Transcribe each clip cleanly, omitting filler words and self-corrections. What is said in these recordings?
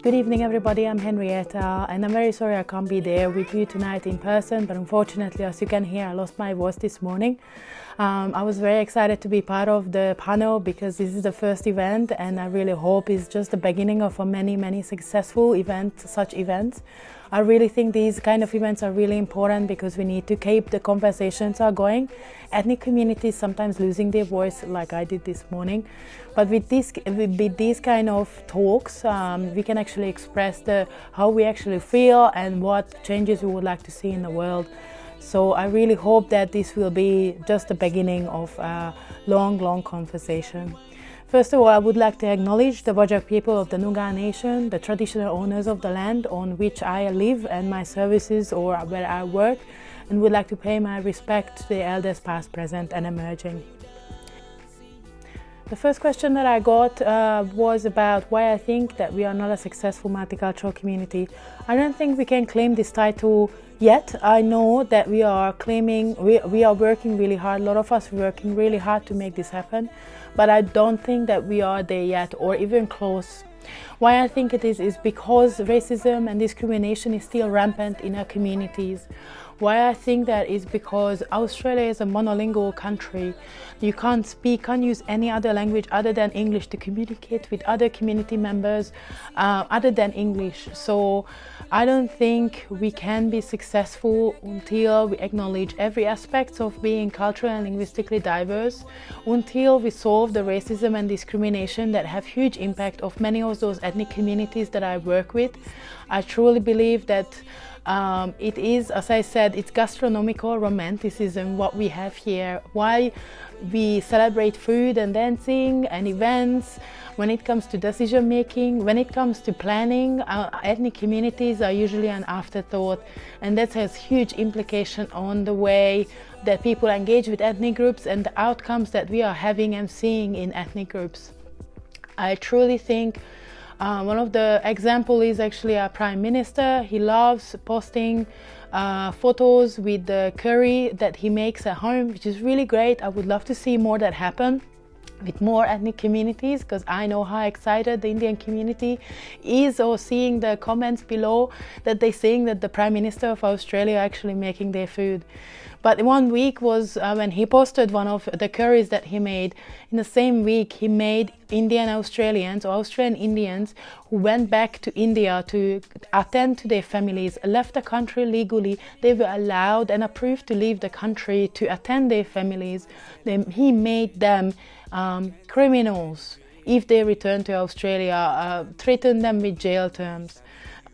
Good evening everybody, I'm Henrietta and I'm very sorry I can't be there with you tonight in person, but unfortunately, as you can hear, I lost my voice this morning. I was very excited to be part of the panel because this is the first event and I really hope it's just the beginning of a many successful such events. I really think these kind of events are really important because we need to keep the conversations are going. Ethnic communities sometimes losing their voice like I did this morning. But with these kind of talks, we can actually express how we actually feel and what changes we would like to see in the world. So I really hope that this will be just the beginning of a long conversation. First of all, I would like to acknowledge the Whadjuk people of the Noongar Nation, the traditional owners of the land on which I live and my services or where I work, and would like to pay my respect to the elders past, present and emerging. The first question that I got was about why I think that we are not a successful multicultural community. I don't think we can claim this title yet. I know that we are working really hard, a lot of us working really hard to make this happen, but I don't think that we are there yet or even close. Why I think it is because racism and discrimination is still rampant in our communities. Why I think that is because Australia is a monolingual country. You can't use any other language other than English to communicate with other community members other than English. So I don't think we can be successful until we acknowledge every aspect of being culturally and linguistically diverse, until we solve the racism and discrimination that have huge impact of many of those ethnic communities that I work with. I truly believe that it is, as I said, it's gastronomical romanticism what we have here. Why we celebrate food and dancing and events. When it comes to decision making, when it comes to planning, ethnic communities are usually an afterthought, and that has huge implication on the way that people engage with ethnic groups and the outcomes that we are having and seeing in ethnic groups. I truly think one of the examples is actually our Prime Minister. He loves posting photos with the curry that he makes at home, which is really great. I would love to see more that happen with more ethnic communities, because I know how excited the Indian community is, or seeing the comments below that they're saying that the Prime Minister of Australia are actually making their food. But 1 week was when he posted one of the curries that he made. In the same week, he made Indian Australians or Australian Indians who went back to India to attend to their families, left the country legally. They were allowed and approved to leave the country to attend their families. He made them criminals if they return to Australia, threatened them with jail terms.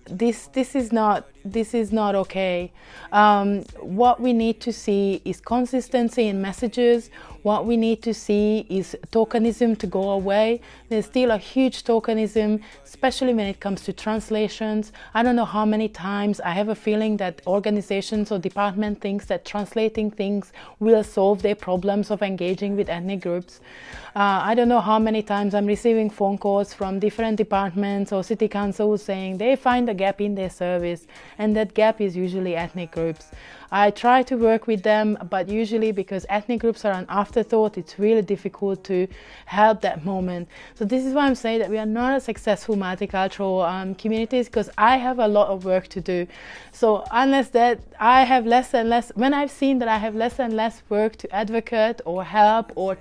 This is not okay. What we need to see is consistency in messages. What we need to see is tokenism to go away. There's still a huge tokenism, especially when it comes to translations. I don't know how many times I have a feeling that organizations or department thinks that translating things will solve their problems of engaging with ethnic groups. I don't know how many times I'm receiving phone calls from different departments or city councils saying they find a gap in their service, and that gap is usually ethnic groups. I try to work with them, but usually because ethnic groups are an afterthought, it's really difficult to help that moment. So this is why I'm saying that we are not a successful multicultural communities, because I have a lot of work to do. So unless that I have less and less, when I've seen that I have less and less work to advocate or help or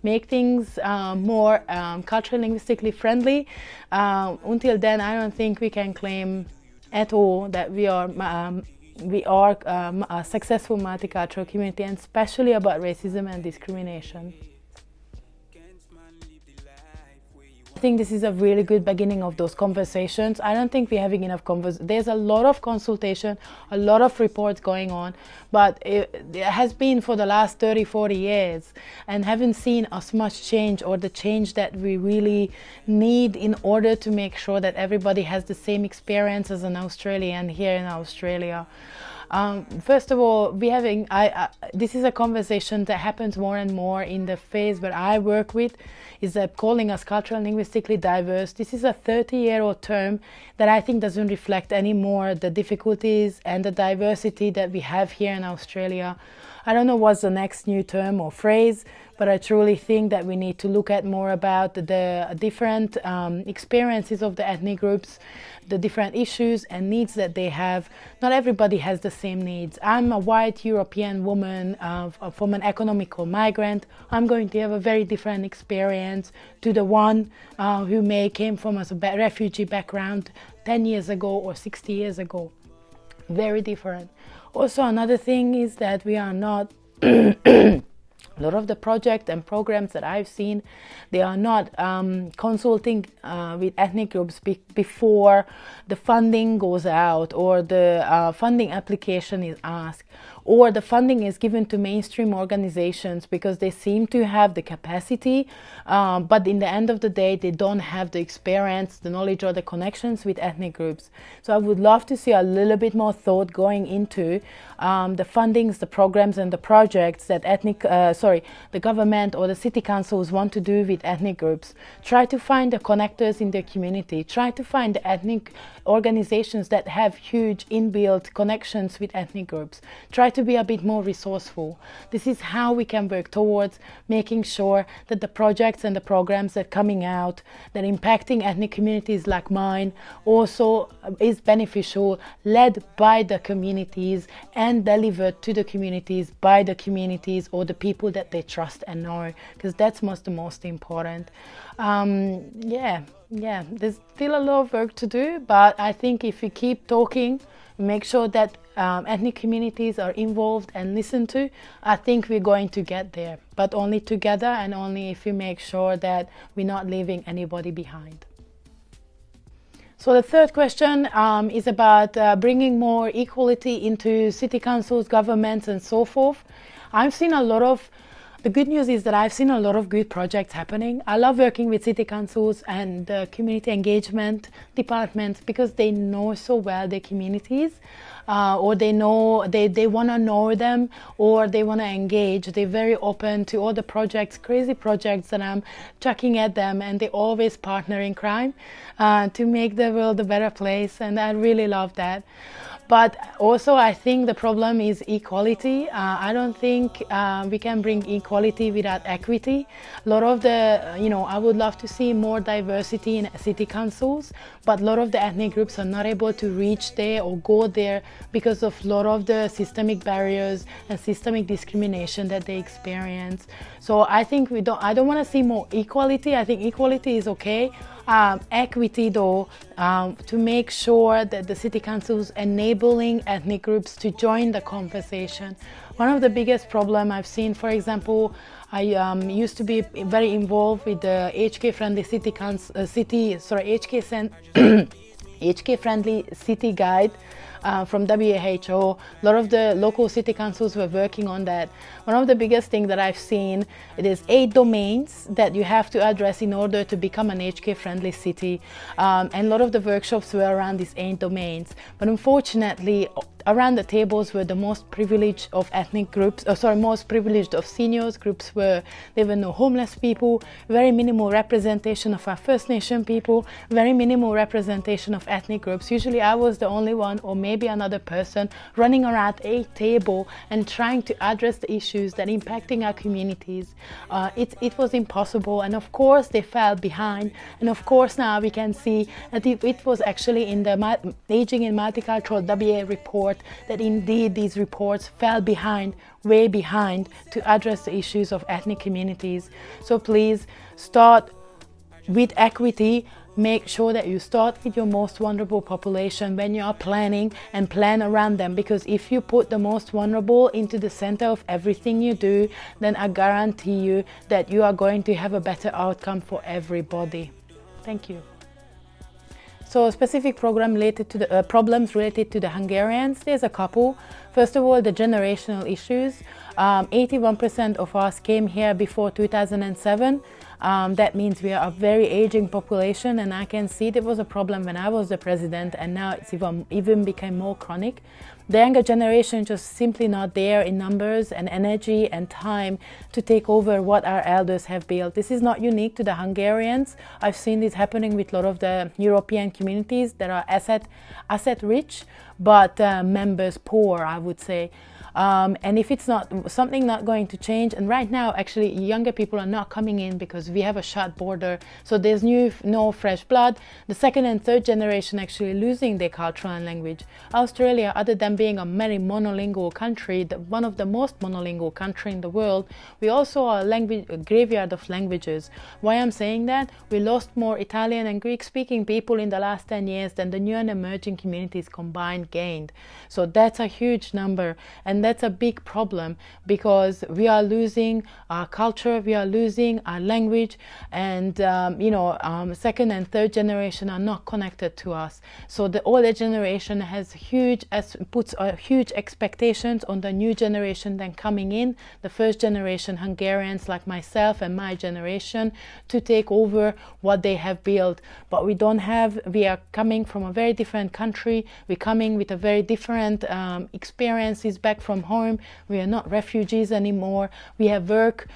make things more culturally linguistically friendly, until then I don't think we can claim at all that we are a successful multicultural community, and especially about racism and discrimination. I think this is a really good beginning of those conversations. I don't think we're having enough there's a lot of consultation, a lot of reports going on, but it has been for the last 30-40 years and haven't seen as much change, or the change that we really need in order to make sure that everybody has the same experience as an Australian here in Australia. First of all, this is a conversation that happens more and more in the phase where I work with, is calling us culturally and linguistically diverse. This is a 30-year-old term that I think doesn't reflect anymore the difficulties and the diversity that we have here in Australia. I don't know what's the next new term or phrase, but I truly think that we need to look at more about the different experiences of the ethnic groups, the different issues and needs that they have. Not everybody has the same needs. I'm a white European woman from an economical migrant. I'm going to have a very different experience to the one who may came from a refugee background 10 years ago or 60 years ago. Very different. Also, another thing is that we are not a lot of the projects and programs that I've seen, they are not consulting with ethnic groups before the funding goes out or the funding application is asked, or the funding is given to mainstream organizations because they seem to have the capacity, but in the end of the day, they don't have the experience, the knowledge or the connections with ethnic groups. So I would love to see a little bit more thought going into the fundings, the programs and the projects that the government or the city councils want to do with ethnic groups. Try to find the connectors in their community. Try to find the ethnic organizations that have huge inbuilt connections with ethnic groups. Try to be a bit more resourceful. This is how we can work towards making sure that the projects and the programs that are coming out that are impacting ethnic communities like mine also is beneficial, led by the communities and delivered to the communities by the communities or the people that they trust and know, because that's the most important. There's still a lot of work to do, but I think if we keep talking, make sure that ethnic communities are involved and listened to, I think we're going to get there, but only together and only if we make sure that we're not leaving anybody behind. So the third question is about bringing more equality into city councils, governments and so forth. The good news is that I've seen a lot of good projects happening. I love working with city councils and community engagement departments because they know so well their communities, or they want to know them, or they want to engage. They're very open to all the projects, crazy projects that I'm chucking at them, and they always partner in crime to make the world a better place, and I really love that. But also I think the problem is equality. I don't think we can bring equality without equity. A lot of I would love to see more diversity in city councils, but a lot of the ethnic groups are not able to reach there or go there because of a lot of the systemic barriers and systemic discrimination that they experience. So I think I don't want to see more equality. I think equality is okay. Equity though, to make sure that the city councils enabling ethnic groups to join the conversation. One of the biggest problems I've seen, for example, I used to be very involved with the HK friendly HK friendly city guide from WHO. A lot of the local city councils were working on that. One of the biggest things that I've seen, it is 8 domains that you have to address in order to become an HK friendly city, and a lot of the workshops were around these 8 domains, but unfortunately around the tables were the most privileged of ethnic groups, most privileged of seniors groups. There were no homeless people, very minimal representation of our First Nation people, very minimal representation of ethnic groups. Usually I was the only one, or maybe another person, running around a table and trying to address the issues that are impacting our communities. It was impossible, and of course they fell behind, and of course now we can see that it was actually in the Aging in Multicultural WA report that indeed these reports fell behind, way behind, to address the issues of ethnic communities. So please start with equity. Make sure that you start with your most vulnerable population when you are planning, and plan around them, because if you put the most vulnerable into the center of everything you do, then I guarantee you that you are going to have a better outcome for everybody. Thank you. So a specific program related to the problems related to the Hungarians, there's a couple. First of all, the generational issues. 81% of us came here before 2007. That means we are a very aging population, and I can see there was a problem when I was the president, and now it's even became more chronic. The younger generation just simply not there in numbers and energy and time to take over what our elders have built. This is not unique to the Hungarians. I've seen this happening with a lot of the European communities that are asset rich, but members poor, I would say. And if it's not something not going to change, and right now actually younger people are not coming in because we have a shut border, so there's no fresh blood. The second and third generation actually losing their culture and language. Australia, other than being a very monolingual country, one of the most monolingual country in the world, we also are a graveyard of languages. Why I'm saying that? We lost more Italian and Greek speaking people in the last 10 years than the new and emerging communities combined gained. So that's a huge number, and that's a big problem, because we are losing our culture, we are losing our language, and second and third generation are not connected to us. So the older generation puts huge expectations on the new generation then coming in, the first generation Hungarians like myself and my generation, to take over what they have built. But we are coming from a very different country, we're coming with a very different experiences back from home. We are not refugees anymore. We have work,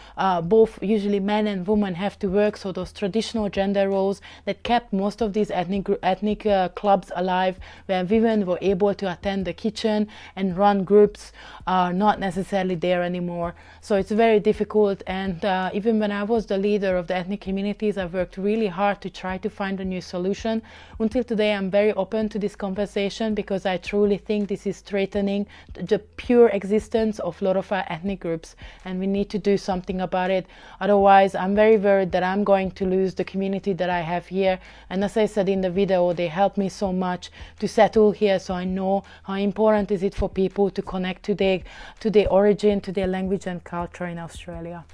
both usually men and women have to work, so those traditional gender roles that kept most of these ethnic clubs alive, where women were able to attend the kitchen and run groups, are not necessarily there anymore. So it's very difficult, and even when I was the leader of the ethnic communities, I worked really hard to try to find a new solution. Until today, I'm very open to this conversation, because I truly think this is threatening the pure existence of a lot of our ethnic groups, and we need to do something about it. Otherwise, I'm very worried that I'm going to lose the community that I have here. And as I said in the video, they helped me so much to settle here, so I know how important is it for people to connect to their origin, to their language and culture in Australia.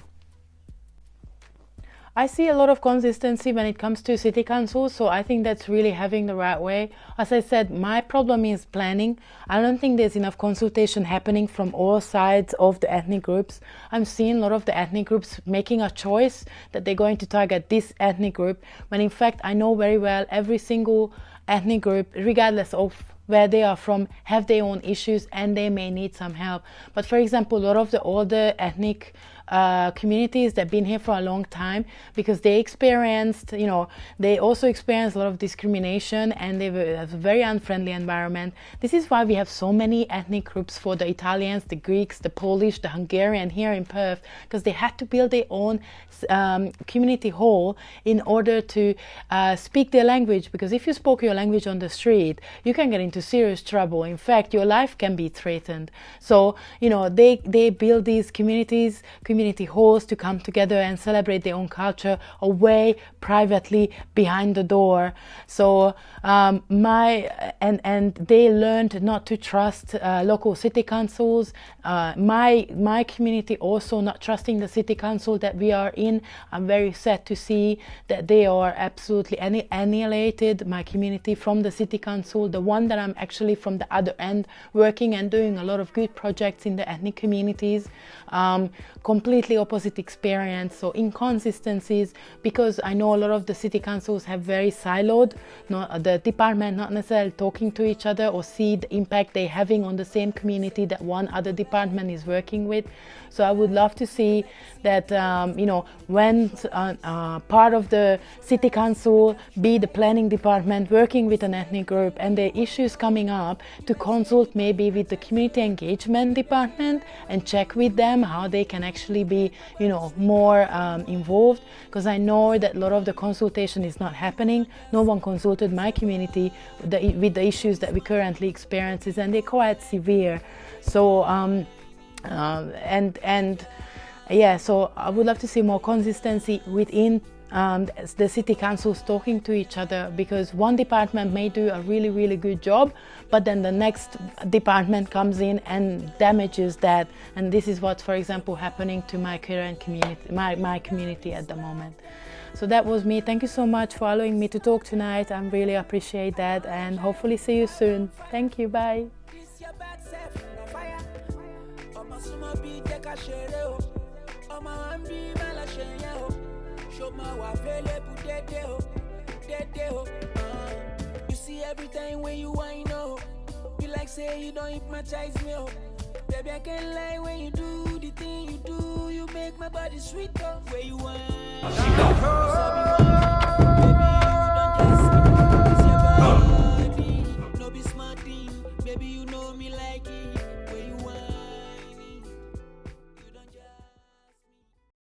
I see a lot of consistency when it comes to city councils, so I think that's really having the right way. As I said, my problem is planning. I don't think there's enough consultation happening from all sides of the ethnic groups. I'm seeing a lot of the ethnic groups making a choice that they're going to target this ethnic group, when in fact I know very well every single ethnic group, regardless of where they are from, have their own issues and they may need some help. But for example, a lot of the older ethnic communities that have been here for a long time, because they also experienced a lot of discrimination, and they were a very unfriendly environment. This is why we have so many ethnic groups, for the Italians, the Greeks, the Polish, the Hungarian here in Perth, because they had to build their own community hall in order to speak their language, because if you spoke your language on the street, you can get into serious trouble. In fact, your life can be threatened. So they build these community halls to come together and celebrate their own culture away privately behind the door. So they learned not to trust local city councils. My community also not trusting the city council that we are in. I'm very sad to see that they are absolutely annihilated my community from the city council, the one that I'm actually from the other end working and doing a lot of good projects in the ethnic communities. Completely opposite experience, so inconsistencies, because I know a lot of the city councils have very siloed, the department not necessarily talking to each other or see the impact they're having on the same community that one other department is working with. So I would love to see that when part of the city council be the planning department working with an ethnic group and the issues coming up, to consult maybe with the community engagement department and check with them how they can actually be more involved, because I know that a lot of the consultation is not happening. No one consulted my community with the issues that we currently experience, and they're quite severe. So so I would love to see more consistency within the city councils talking to each other, because one department may do a really, really good job, but then the next department comes in and damages that. And this is what's, for example, happening to my current community, my community at the moment. So that was me. Thank you so much for allowing me to talk tonight. I really appreciate that, and hopefully see you soon. Thank you. Bye. You see every time when you whine, you like say you don't hypnotize me, baby I can't lie. When you do the thing you do, you make my body sweet, where you want